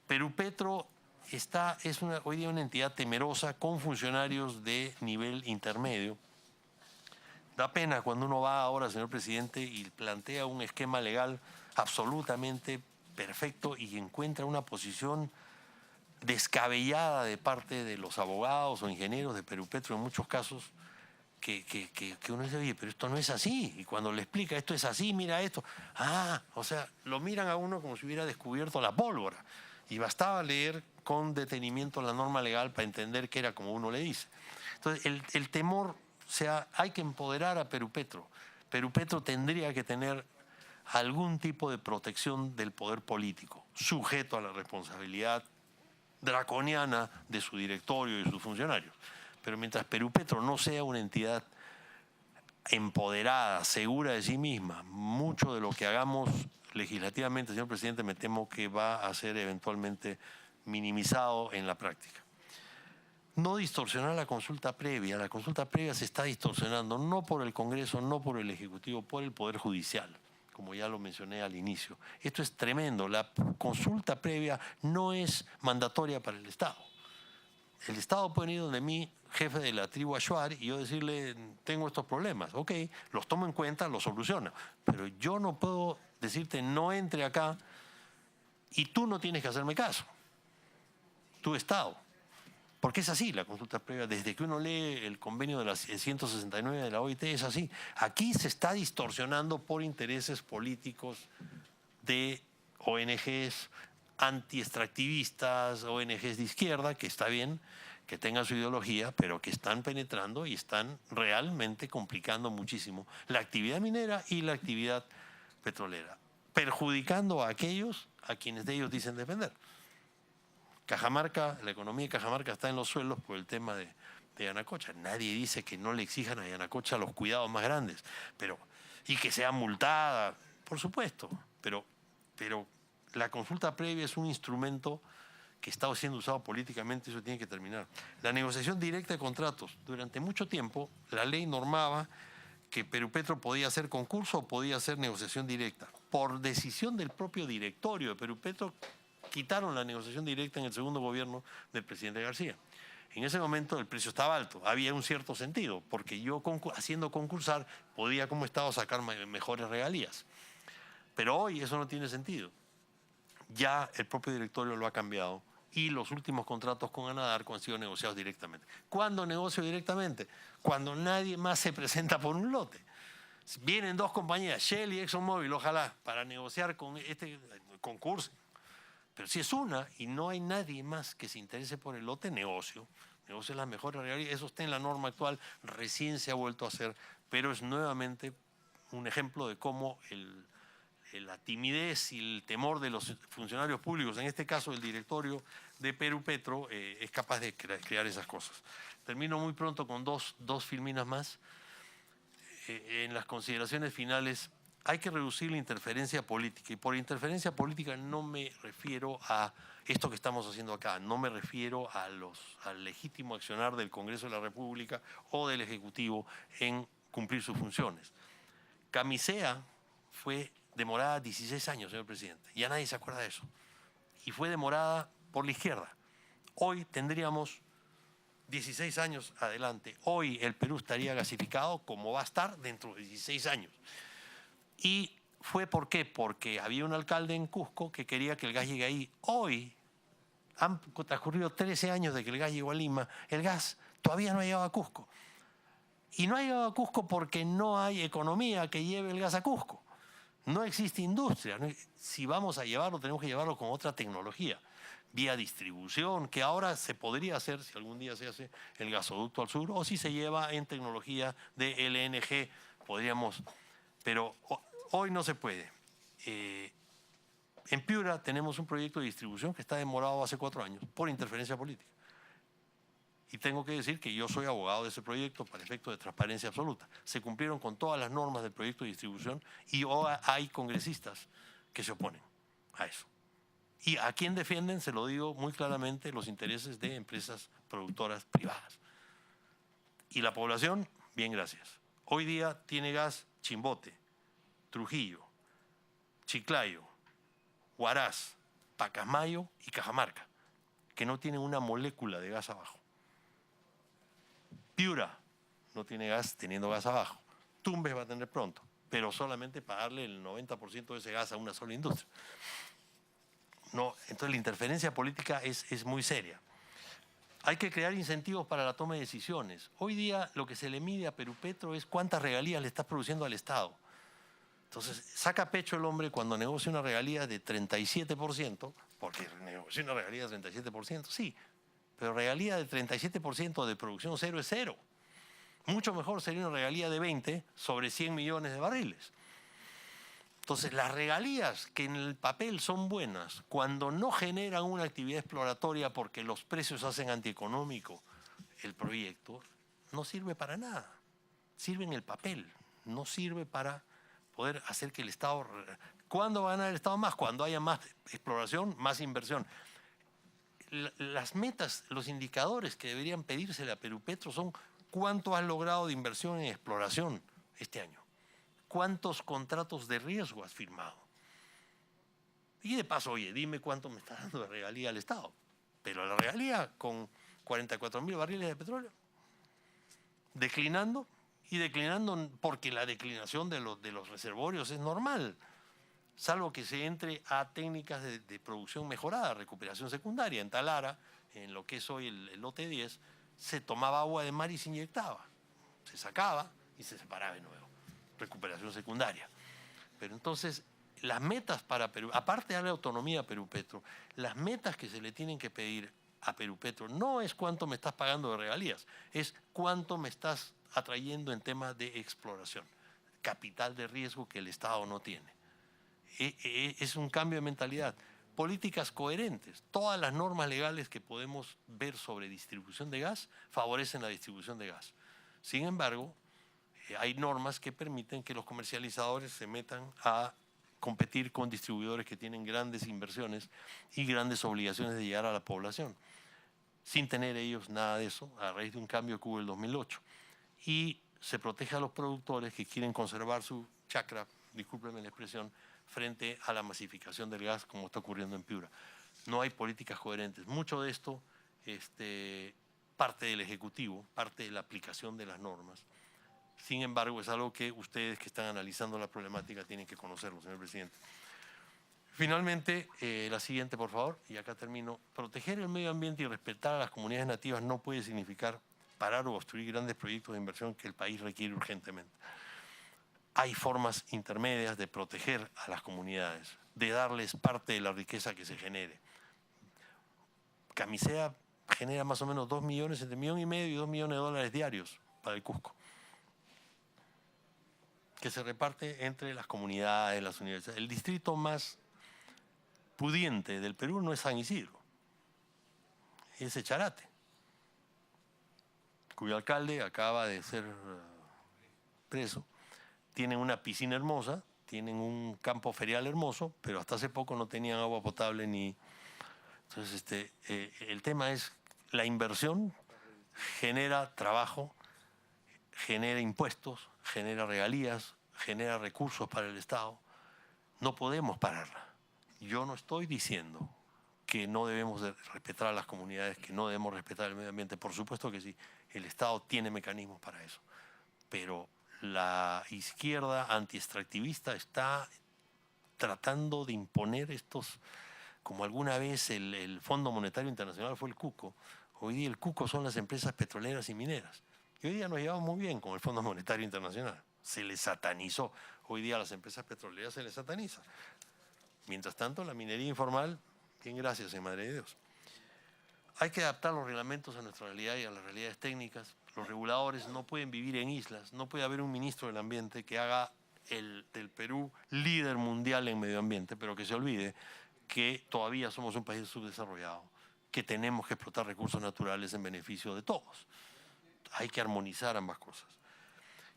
Perupetro es hoy día una entidad temerosa con funcionarios de nivel intermedio. Da pena cuando uno va ahora, señor presidente, y plantea un esquema legal absolutamente perfecto y encuentra una posición descabellada de parte de los abogados o ingenieros de Perupetro en muchos casos, que uno dice, oye, pero esto no es así. Y cuando le explica, esto es así, mira esto. O sea, lo miran a uno como si hubiera descubierto la pólvora. Y bastaba leer con detenimiento la norma legal para entender que era como uno le dice. Entonces, el temor, o sea, hay que empoderar a Perupetro. Perupetro tendría que tener algún tipo de protección del poder político, sujeto a la responsabilidad draconiana de su directorio y de sus funcionarios. Pero mientras Perupetro no sea una entidad empoderada, segura de sí misma, mucho de lo que hagamos legislativamente, señor presidente, me temo que va a ser eventualmente minimizado en la práctica. No distorsionar la consulta previa se está distorsionando no por el Congreso, no por el Ejecutivo, por el Poder Judicial, como ya lo mencioné al inicio. Esto es tremendo, la consulta previa no es mandatoria para el Estado. El Estado puede ir donde mí, jefe de la tribu Achuar, y yo decirle, tengo estos problemas. Ok, los tomo en cuenta, los soluciono. Pero yo no puedo decirte, no entre acá y tú no tienes que hacerme caso. Tu Estado. Porque es así la consulta previa. Desde que uno lee el convenio de la 169 de la OIT, es así. Aquí se está distorsionando por intereses políticos de ONGs anti-extractivistas, ONGs de izquierda, que está bien que tengan su ideología, pero que están penetrando y están realmente complicando muchísimo la actividad minera y la actividad petrolera, perjudicando a aquellos a quienes de ellos dicen defender. Cajamarca, la economía de Cajamarca está en los suelos por el tema de Yanacocha. Nadie dice que no le exijan a Yanacocha los cuidados más grandes, y que sea multada, por supuesto, pero la consulta previa es un instrumento que está siendo usado políticamente, eso tiene que terminar. La negociación directa de contratos. Durante mucho tiempo, la ley normaba que Perupetro podía hacer concurso o podía hacer negociación directa. Por decisión del propio directorio de Perupetro, quitaron la negociación directa en el segundo gobierno del presidente García. En ese momento el precio estaba alto, había un cierto sentido, porque yo haciendo concursar podía como Estado sacar mejores regalías. Pero hoy eso no tiene sentido. Ya el propio directorio lo ha cambiado y los últimos contratos con Anadarko han sido negociados directamente. ¿Cuándo negocio directamente? Cuando nadie más se presenta por un lote. Vienen dos compañías, Shell y ExxonMobil, ojalá, para negociar con este concurso. Pero si es una y no hay nadie más que se interese por el lote, negocio es la mejor realidad. Eso está en la norma actual, recién se ha vuelto a hacer, pero es nuevamente un ejemplo de cómo la timidez y el temor de los funcionarios públicos, en este caso el directorio de Perupetro, es capaz de crear esas cosas. Termino muy pronto con dos filminas más. En las consideraciones finales, hay que reducir la interferencia política. Y por interferencia política no me refiero a esto que estamos haciendo acá, no me refiero al legítimo accionar del Congreso de la República o del Ejecutivo en cumplir sus funciones. Camisea fue demorada 16 años, señor presidente. Ya nadie se acuerda de eso. Y fue demorada por la izquierda. Hoy tendríamos 16 años adelante. Hoy el Perú estaría gasificado como va a estar dentro de 16 años. ¿Y fue por qué? Porque había un alcalde en Cusco que quería que el gas llegue ahí. Hoy han transcurrido 13 años de que el gas llegó a Lima. El gas todavía no ha llegado a Cusco. Y no ha llegado a Cusco porque no hay economía que lleve el gas a Cusco. No existe industria. Si vamos a llevarlo, tenemos que llevarlo con otra tecnología. Vía distribución, que ahora se podría hacer, si algún día se hace el gasoducto al sur, o si se lleva en tecnología de LNG, podríamos, pero hoy no se puede. En Piura tenemos un proyecto de distribución que está demorado hace 4 años por interferencia política. Y tengo que decir que yo soy abogado de ese proyecto para efectos de transparencia absoluta. Se cumplieron con todas las normas del proyecto de distribución y hoy hay congresistas que se oponen a eso. ¿Y a quién defienden? Se lo digo muy claramente, los intereses de empresas productoras privadas. Y la población, bien, gracias. Hoy día tiene gas Chimbote, Trujillo, Chiclayo, Huaraz, Pacasmayo y Cajamarca, que no tienen una molécula de gas abajo. Piura no tiene gas, teniendo gas abajo. Tumbes va a tener pronto, pero solamente para darle el 90% de ese gas a una sola industria. No, entonces la interferencia política es muy seria. Hay que crear incentivos para la toma de decisiones. Hoy día lo que se le mide a Perupetro es cuántas regalías le estás produciendo al Estado. Entonces, saca pecho el hombre cuando negocia una regalía de 37%, porque negocia una regalía de 37%, sí, pero regalía de 37% de producción cero es cero. Mucho mejor sería una regalía de 20 sobre 100 millones de barriles. Entonces, las regalías que en el papel son buenas, cuando no generan una actividad exploratoria porque los precios hacen antieconómico el proyecto, no sirve para nada. Sirve en el papel, no sirve para poder hacer que el Estado... ¿Cuándo va a ganar el Estado más? Cuando haya más exploración, más inversión. Las metas, los indicadores que deberían pedírsele a Perupetro son cuánto has logrado de inversión en exploración este año. ¿Cuántos contratos de riesgo has firmado? Y de paso, oye, dime cuánto me está dando de regalía al Estado. Pero la regalía con 44.000 barriles de petróleo, declinando porque la declinación de los reservorios es normal, salvo que se entre a técnicas de producción mejorada, recuperación secundaria. En Talara, en lo que es hoy el lote 10, se tomaba agua de mar y se inyectaba. Se sacaba y se separaba de nuevo. Recuperación secundaria. Pero entonces, las metas para Perú, aparte de darle autonomía a Perupetro, las metas que se le tienen que pedir a Perupetro no es cuánto me estás pagando de regalías, es cuánto me estás atrayendo en temas de exploración, capital de riesgo que el Estado no tiene. Es un cambio de mentalidad. Políticas coherentes. Todas las normas legales que podemos ver sobre distribución de gas favorecen la distribución de gas. Sin embargo, hay normas que permiten que los comercializadores se metan a competir con distribuidores que tienen grandes inversiones y grandes obligaciones de llegar a la población, sin tener ellos nada de eso, a raíz de un cambio que hubo en el 2008. Y se protege a los productores que quieren conservar su chacra, discúlpenme la expresión, frente a la masificación del gas como está ocurriendo en Piura. No hay políticas coherentes. Mucho de esto parte del Ejecutivo, parte de la aplicación de las normas. Sin embargo, es algo que ustedes que están analizando la problemática tienen que conocerlo, señor presidente. Finalmente, la siguiente, por favor, y acá termino. Proteger el medio ambiente y respetar a las comunidades nativas no puede significar parar o obstruir grandes proyectos de inversión que el país requiere urgentemente. Hay formas intermedias de proteger a las comunidades, de darles parte de la riqueza que se genere. Camisea genera más o menos 2 millones, entre 1,5 millones y 2 millones de dólares diarios para el Cusco, que se reparte entre las comunidades, las universidades. El distrito más pudiente del Perú no es San Isidro, es Echarate, cuyo alcalde acaba de ser preso. Tienen una piscina hermosa, tienen un campo ferial hermoso, pero hasta hace poco no tenían agua potable ni... Entonces, el tema es la inversión genera trabajo, genera impuestos, genera regalías, genera recursos para el Estado. No podemos pararla. Yo no estoy diciendo que no debemos de respetar a las comunidades, que no debemos respetar el medio ambiente. Por supuesto que sí, el Estado tiene mecanismos para eso. Pero la izquierda antiextractivista está tratando de imponer estos, como alguna vez el Fondo Monetario Internacional fue el cuco. Hoy día el cuco son las empresas petroleras y mineras. Y hoy día nos llevamos muy bien con el Fondo Monetario Internacional. Se les satanizó. Hoy día a las empresas petroleras se les sataniza. Mientras tanto, la minería informal, bien gracias, en Madre de Dios. Hay que adaptar los reglamentos a nuestra realidad y a las realidades técnicas. Los reguladores no pueden vivir en islas. No puede haber un ministro del ambiente que haga del Perú líder mundial en medio ambiente, pero que se olvide que todavía somos un país subdesarrollado, que tenemos que explotar recursos naturales en beneficio de todos. Hay que armonizar ambas cosas.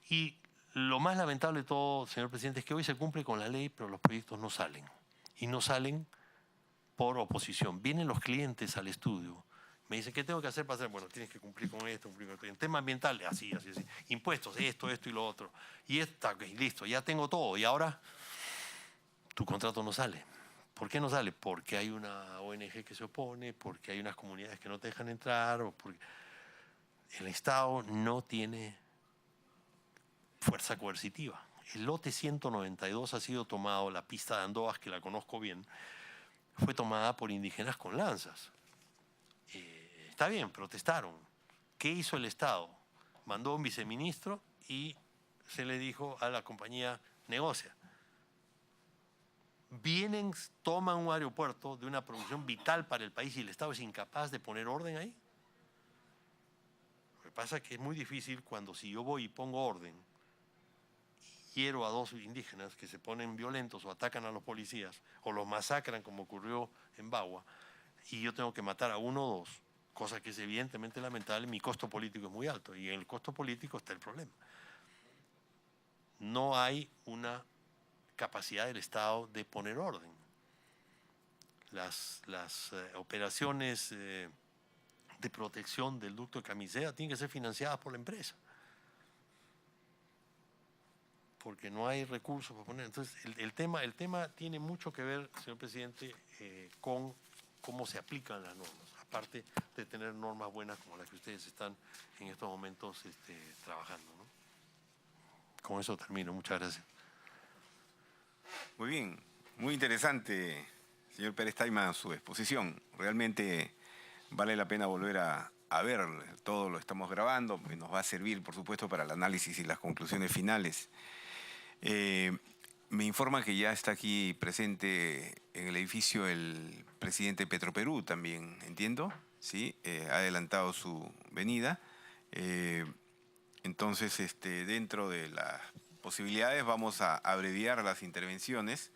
Y lo más lamentable de todo, señor presidente, es que hoy se cumple con la ley, pero los proyectos no salen. Y no salen por oposición. Vienen los clientes al estudio, me dicen, ¿qué tengo que hacer para hacer? Bueno, tienes que cumplir con esto, cumplir con esto. En tema ambiental, así. Impuestos, esto y lo otro. Y listo, ya tengo todo. Y ahora tu contrato no sale. ¿Por qué no sale? Porque hay una ONG que se opone, porque hay unas comunidades que no te dejan entrar, o porque el Estado no tiene fuerza coercitiva. El lote 192 ha sido tomado, la pista de Andoas, que la conozco bien, fue tomada por indígenas con lanzas. Está bien, protestaron. ¿Qué hizo el Estado? Mandó un viceministro y se le dijo a la compañía, negocia. Vienen, toman un aeropuerto de una producción vital para el país y el Estado es incapaz de poner orden ahí. Lo que pasa es que es muy difícil cuando si yo voy y pongo orden, hiero a 2 indígenas que se ponen violentos o atacan a los policías o los masacran como ocurrió en Bagua, y yo tengo que matar a 1 o 2, cosa que es evidentemente lamentable, mi costo político es muy alto y en el costo político está el problema. No hay una capacidad del Estado de poner orden. Las operaciones de protección del ducto de Camisea tienen que ser financiadas por la empresa, porque no hay recursos para poner. Entonces, el tema tiene mucho que ver, señor presidente, con cómo se aplican las normas, aparte de tener normas buenas como las que ustedes están en estos momentos trabajando, ¿no? Con eso termino. Muchas gracias. Muy bien, muy interesante, señor Pérez Taima, su exposición. Realmente vale la pena volver a ver, todo lo estamos grabando, y nos va a servir, por supuesto, para el análisis y las conclusiones finales. Me informan que ya está aquí presente en el edificio el presidente de Petroperú también, entiendo, ¿sí? Ha adelantado su venida. Entonces, dentro de las posibilidades vamos a abreviar las intervenciones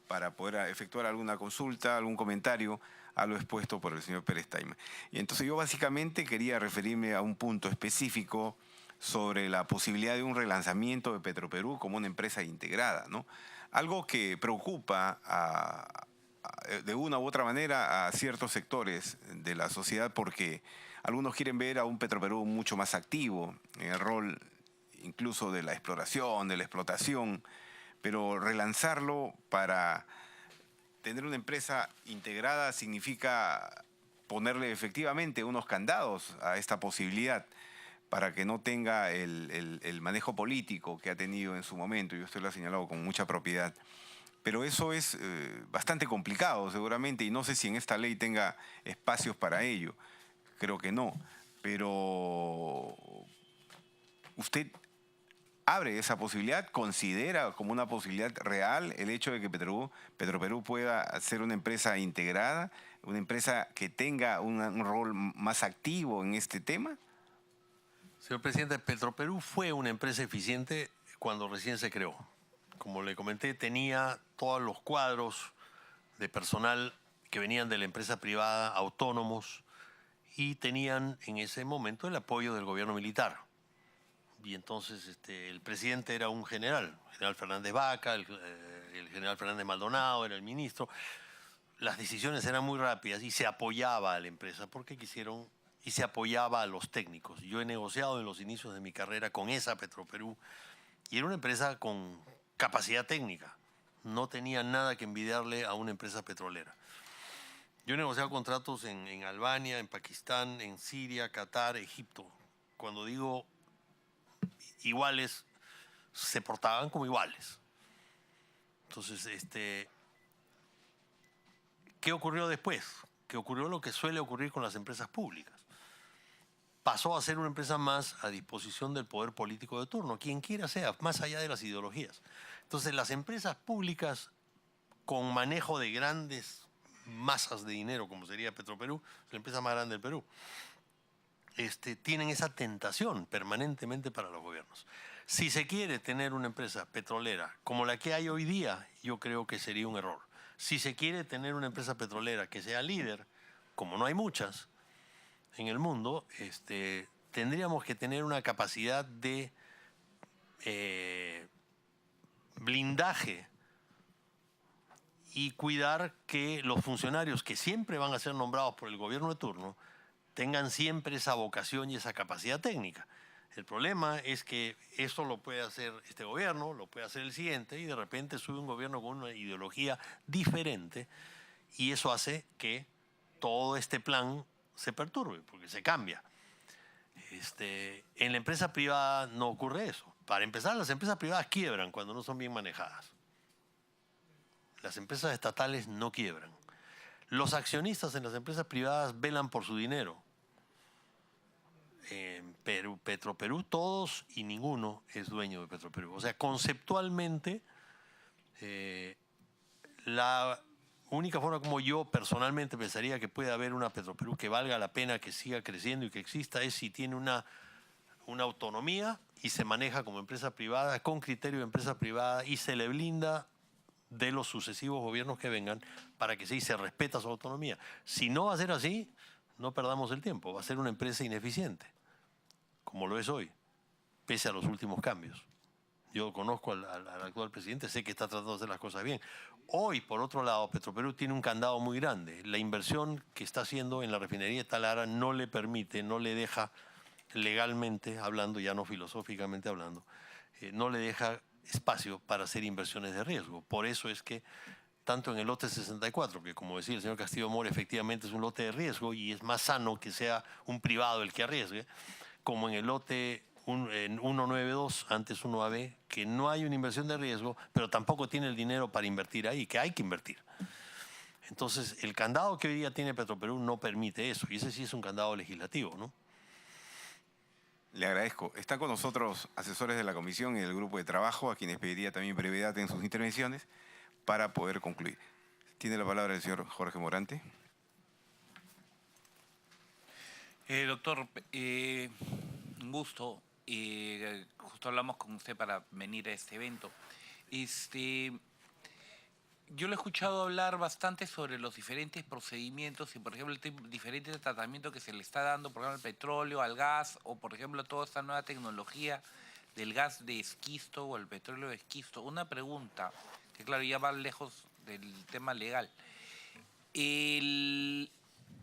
para poder efectuar alguna consulta, algún comentario a lo expuesto por el señor Pérez Taima. Y entonces yo básicamente quería referirme a un punto específico sobre la posibilidad de un relanzamiento de Petroperú como una empresa integrada, ¿no? Algo que preocupa de una u otra manera a ciertos sectores de la sociedad, porque algunos quieren ver a un Petroperú mucho más activo en el rol incluso de la exploración, de la explotación, pero relanzarlo para tener una empresa integrada significa ponerle efectivamente unos candados a esta posibilidad para que no tenga el manejo político que ha tenido en su momento, y usted lo ha señalado con mucha propiedad. Pero eso es bastante complicado seguramente, y no sé si en esta ley tenga espacios para ello. Creo que no. Pero usted abre esa posibilidad, considera como una posibilidad real el hecho de que Petroperú pueda ser una empresa integrada, una empresa que tenga un rol más activo en este tema. Señor presidente, Petroperú fue una empresa eficiente cuando recién se creó. Como le comenté, tenía todos los cuadros de personal que venían de la empresa privada, autónomos, y tenían en ese momento el apoyo del gobierno militar. Y entonces el presidente era un general Fernández Vaca, el general Fernández Maldonado era el ministro. Las decisiones eran muy rápidas y se apoyaba a la empresa porque quisieron, y se apoyaba a los técnicos. Yo he negociado en los inicios de mi carrera con esa Petroperú y era una empresa con capacidad técnica. No tenía nada que envidiarle a una empresa petrolera. Yo he negociado contratos en Albania, en Pakistán, en Siria, Qatar, Egipto. Cuando digo iguales, se portaban como iguales. Entonces, ¿qué ocurrió después? Que ocurrió lo que suele ocurrir con las empresas públicas. Pasó a ser una empresa más a disposición del poder político de turno, quien quiera sea, más allá de las ideologías. Entonces, las empresas públicas con manejo de grandes masas de dinero, como sería Petroperú, la empresa más grande del Perú, tienen esa tentación permanentemente para los gobiernos. Si se quiere tener una empresa petrolera como la que hay hoy día, yo creo que sería un error. Si se quiere tener una empresa petrolera que sea líder, como no hay muchas en el mundo, tendríamos que tener una capacidad de blindaje y cuidar que los funcionarios que siempre van a ser nombrados por el gobierno de turno tengan siempre esa vocación y esa capacidad técnica. El problema es que esto lo puede hacer este gobierno, lo puede hacer el siguiente, y de repente sube un gobierno con una ideología diferente, y eso hace que todo este plan se perturbe, porque se cambia. En la empresa privada no ocurre eso. Para empezar, las empresas privadas quiebran cuando no son bien manejadas. Las empresas estatales no quiebran. Los accionistas en las empresas privadas velan por su dinero. En Perú, Petroperú, todos y ninguno es dueño de Petroperú. O sea, conceptualmente, la única forma como yo personalmente pensaría que puede haber una Petroperú que valga la pena que siga creciendo y que exista es si tiene una autonomía y se maneja como empresa privada, con criterio de empresa privada, y se le blinda de los sucesivos gobiernos que vengan para que sí se respeta su autonomía. Si no va a ser así, no perdamos el tiempo. Va a ser una empresa ineficiente, como lo es hoy, pese a los últimos cambios. Yo conozco al actual presidente, sé que está tratando de hacer las cosas bien. Hoy, por otro lado, Petroperú tiene un candado muy grande. La inversión que está haciendo en la refinería de Talara no le permite, no le deja, legalmente hablando, ya no filosóficamente hablando, no le deja espacio para hacer inversiones de riesgo. Por eso es que tanto en el lote 64, que como decía el señor Castillo Mora, efectivamente es un lote de riesgo y es más sano que sea un privado el que arriesgue, como en el lote en 192, antes 1AB, que no hay una inversión de riesgo, pero tampoco tiene el dinero para invertir ahí, que hay que invertir. Entonces, el candado que hoy día tiene Petroperú no permite eso, y ese sí es un candado legislativo, ¿no? Le agradezco. Están con nosotros asesores de la comisión y del grupo de trabajo, a quienes pediría también brevedad en sus intervenciones para poder concluir. Tiene la palabra el señor Jorge Morante. Doctor, un gusto. Justo hablamos con usted para venir a este evento. Yo le he escuchado hablar bastante sobre los diferentes procedimientos y, por ejemplo, el diferente tratamiento que se le está dando, por ejemplo, al petróleo, al gas, o, por ejemplo, toda esta nueva tecnología del gas de esquisto o el petróleo de esquisto. Una pregunta, que claro, ya va lejos del tema legal.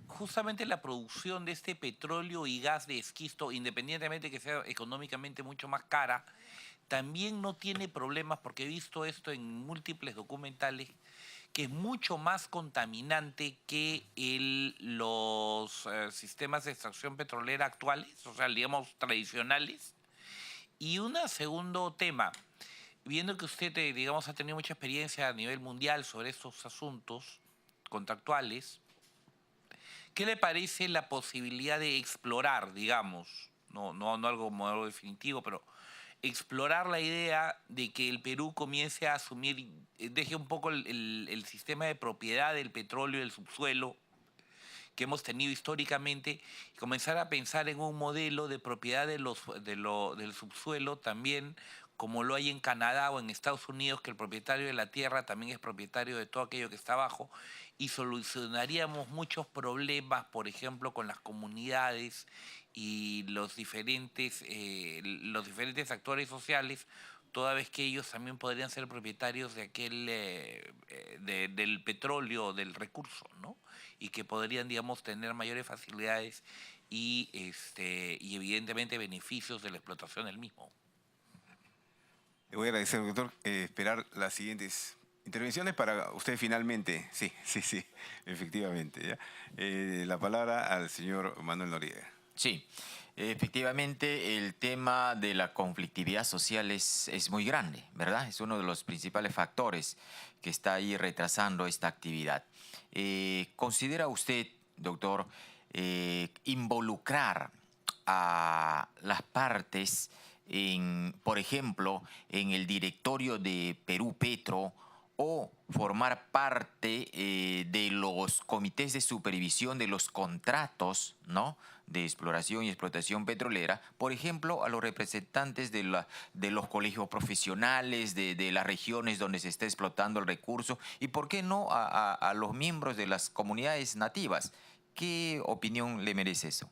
Justamente la producción de este petróleo y gas de esquisto, independientemente que sea económicamente mucho más cara, también no tiene problemas, porque he visto esto en múltiples documentales, que es mucho más contaminante que los sistemas de extracción petrolera actuales, o sea, digamos, tradicionales. Y un segundo tema, viendo que usted, digamos, ha tenido mucha experiencia a nivel mundial sobre estos asuntos contractuales, ¿qué le parece la posibilidad de explorar, digamos, no algo modelo definitivo, pero explorar la idea de que el Perú comience a asumir, deje un poco el sistema de propiedad del petróleo y del subsuelo que hemos tenido históricamente y comenzar a pensar en un modelo de propiedad del subsuelo también, como lo hay en Canadá o en Estados Unidos, que el propietario de la tierra también es propietario de todo aquello que está abajo, y solucionaríamos muchos problemas, por ejemplo, con las comunidades y los diferentes actores sociales, toda vez que ellos también podrían ser propietarios de del petróleo, del recurso, ¿no? Y que podrían, digamos, tener mayores facilidades y evidentemente beneficios de la explotación del mismo. Le voy a agradecer, doctor, esperar las siguientes intervenciones para usted finalmente. Sí, efectivamente. ¿Ya? La palabra al señor Manuel Noriega. Sí, efectivamente el tema de la conflictividad social es muy grande, ¿verdad? Es uno de los principales factores que está ahí retrasando esta actividad. ¿Considera usted, doctor, involucrar a las partes, por ejemplo, en el directorio de Perú Petro, o formar parte de los comités de supervisión de los contratos, ¿no?, de exploración y explotación petrolera, por ejemplo, a los representantes de los colegios profesionales, de las regiones donde se está explotando el recurso, y por qué no a los miembros de las comunidades nativas? ¿Qué opinión le merece eso?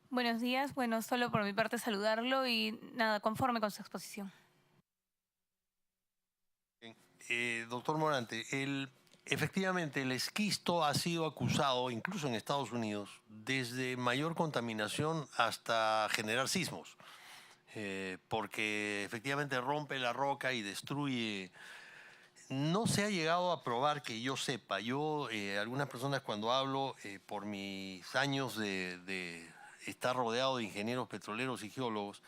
Buenos días. Bueno, solo por mi parte saludarlo y nada, conforme con su exposición. Doctor Morante, Efectivamente, el esquisto ha sido acusado, incluso en Estados Unidos, desde mayor contaminación hasta generar sismos, porque efectivamente rompe la roca y destruye. No se ha llegado a probar que yo sepa. Yo, algunas personas cuando hablo, por mis años de estar rodeado de ingenieros petroleros y geólogos,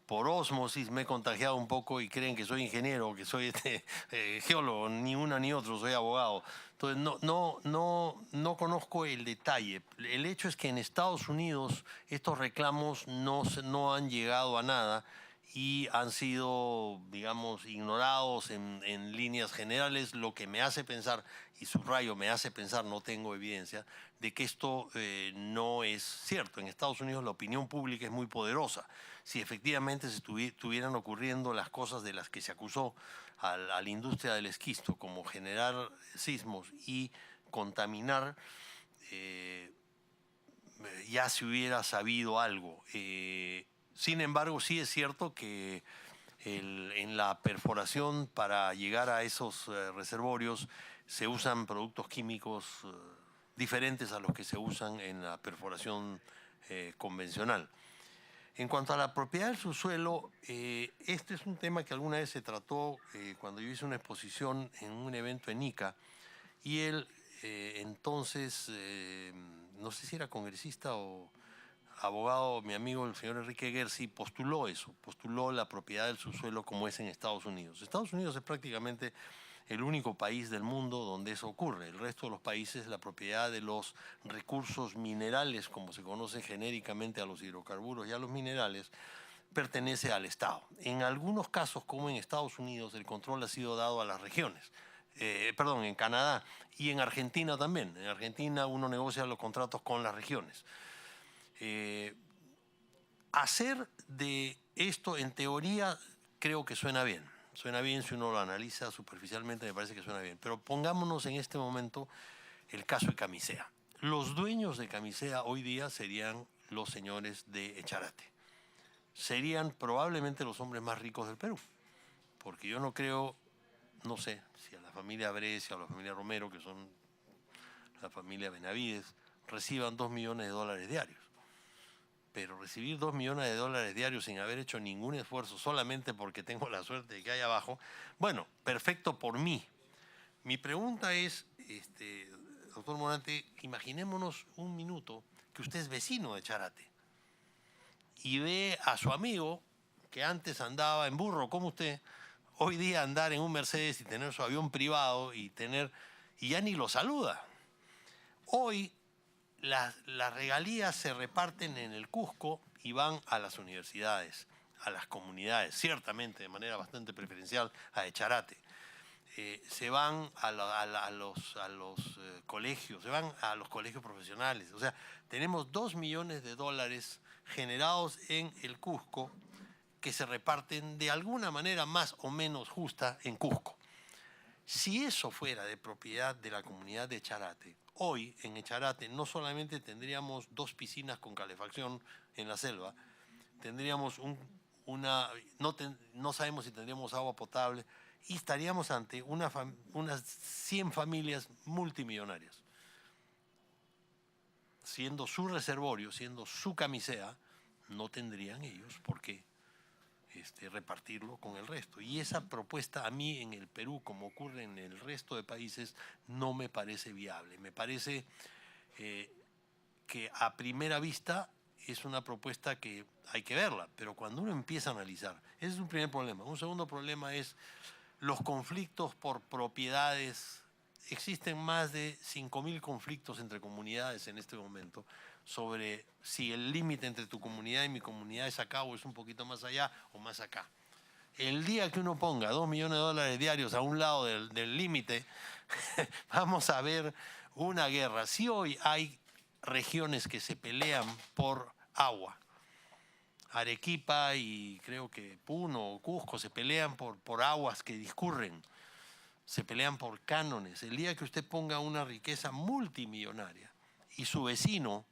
por ósmosis me he contagiado un poco y creen que soy ingeniero, que soy geólogo, ni uno ni otro, soy abogado. Entonces no conozco el detalle. El hecho es que en Estados Unidos estos reclamos no han llegado a nada y han sido, digamos, ignorados en líneas generales, lo que me hace pensar, y subrayo, me hace pensar, no tengo evidencia, de que esto no es cierto. En Estados Unidos la opinión pública es muy poderosa. Si efectivamente se estuvieran ocurriendo las cosas de las que se acusó a la industria del esquisto, como generar sismos y contaminar, ya se hubiera sabido algo. Sin embargo, sí es cierto que en la perforación para llegar a esos reservorios se usan productos químicos diferentes a los que se usan en la perforación convencional. En cuanto a la propiedad del subsuelo, este es un tema que alguna vez se trató cuando yo hice una exposición en un evento en Ica, y él entonces, no sé si era congresista o abogado, mi amigo el señor Enrique Gersi, postuló eso, postuló la propiedad del subsuelo como es en Estados Unidos. Estados Unidos es prácticamente el único país del mundo donde eso ocurre. El resto de los países, la propiedad de los recursos minerales, como se conoce genéricamente a los hidrocarburos y a los minerales, pertenece al Estado. En algunos casos, como en Estados Unidos, el control ha sido dado a las regiones. En Canadá y en Argentina también. En Argentina uno negocia los contratos con las regiones. Hacer de esto, en teoría, creo que suena bien. Suena bien si uno lo analiza superficialmente, me parece que suena bien. Pero pongámonos en este momento el caso de Camisea. Los dueños de Camisea hoy día serían los señores de Echarate. Serían probablemente los hombres más ricos del Perú. Porque yo no creo, no sé, si a la familia Brescia o a la familia Romero, que son la familia Benavides, reciban $2 millones diarios. Pero recibir $2 millones diarios sin haber hecho ningún esfuerzo, solamente porque tengo la suerte de que hay abajo, bueno, perfecto por mí. Mi pregunta es, doctor Morante, imaginémonos un minuto que usted es vecino de Charate y ve a su amigo que antes andaba en burro como usted, hoy día andar en un Mercedes y tener su avión privado y ya ni lo saluda. Hoy las regalías se reparten en el Cusco y van a las universidades, a las comunidades, ciertamente de manera bastante preferencial a Echarate. Se van a los colegios, se van a los colegios profesionales. O sea, tenemos $2 millones generados en el Cusco que se reparten de alguna manera más o menos justa en Cusco. Si eso fuera de propiedad de la comunidad de Echarate, hoy en Echarate no solamente tendríamos 2 piscinas con calefacción en la selva, tendríamos no sabemos si tendríamos agua potable y estaríamos ante unas 100 familias multimillonarias. Siendo su reservorio, siendo su Camisea, no tendrían ellos por qué repartirlo con el resto. Y esa propuesta a mí en el Perú, como ocurre en el resto de países, no me parece viable. Me parece que a primera vista es una propuesta que hay que verla, pero cuando uno empieza a analizar, ese es un primer problema. Un segundo problema es los conflictos por propiedades. Existen más de 5.000 conflictos entre comunidades en este momento sobre si el límite entre tu comunidad y mi comunidad es acá o es un poquito más allá o más acá. El día que uno ponga $2 millones diarios a un lado del límite, vamos a ver una guerra. Si hoy hay regiones que se pelean por agua, Arequipa y creo que Puno o Cusco se pelean por aguas que discurren, se pelean por cánones. El día que usted ponga una riqueza multimillonaria y su vecino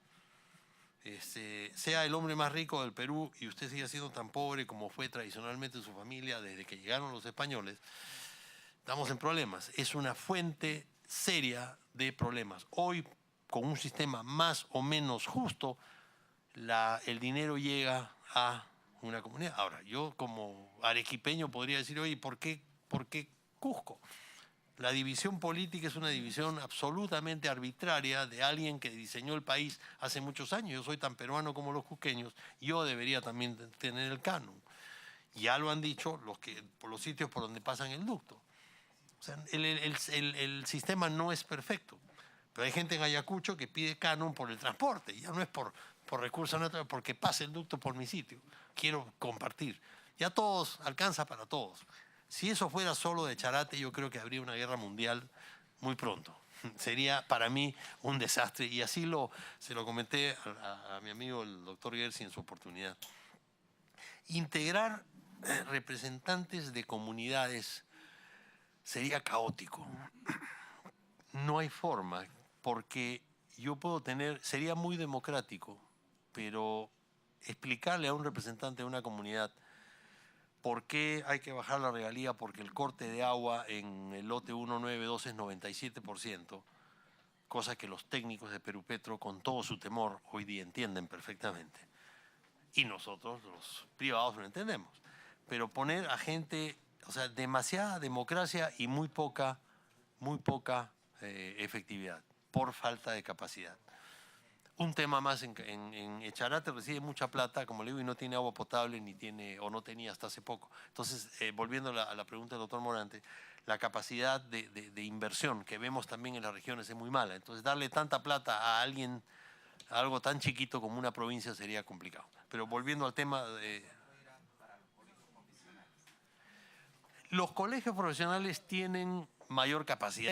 sea el hombre más rico del Perú y usted siga siendo tan pobre como fue tradicionalmente su familia desde que llegaron los españoles, estamos en problemas. Es una fuente seria de problemas. Hoy, con un sistema más o menos justo, el dinero llega a una comunidad. Ahora, yo como arequipeño podría decir, oye, ¿por qué Cusco? La división política es una división absolutamente arbitraria de alguien que diseñó el país hace muchos años. Yo soy tan peruano como los cusqueños, yo debería también tener el canon. Ya lo han dicho por los sitios por donde pasan el ducto. O sea, el sistema no es perfecto, pero hay gente en Ayacucho que pide canon por el transporte, ya no es por recursos naturales, porque pasa el ducto por mi sitio. Quiero compartir. Ya todos, alcanza para todos. Si eso fuera solo de Charate, yo creo que habría una guerra mundial muy pronto. Sería para mí un desastre, y así se lo comenté a mi amigo el doctor Gersi en su oportunidad. Integrar representantes de comunidades sería caótico. No hay forma, porque yo sería muy democrático, pero explicarle a un representante de una comunidad por qué hay que bajar la regalía, porque el corte de agua en el lote 192 es 97%, cosa que los técnicos de Perupetro, con todo su temor, hoy día entienden perfectamente. Y nosotros, los privados, lo entendemos. Pero poner a gente, o sea, demasiada democracia y muy poca efectividad, por falta de capacidad. Un tema más, en Echarate recibe mucha plata, como le digo, y no tiene agua potable, o no tenía hasta hace poco. Entonces, volviendo a la pregunta del doctor Morante, la capacidad de inversión que vemos también en las regiones es muy mala. Entonces, darle tanta plata a alguien, a algo tan chiquito como una provincia, sería complicado. Pero volviendo al tema de... Los colegios profesionales tienen mayor capacidad.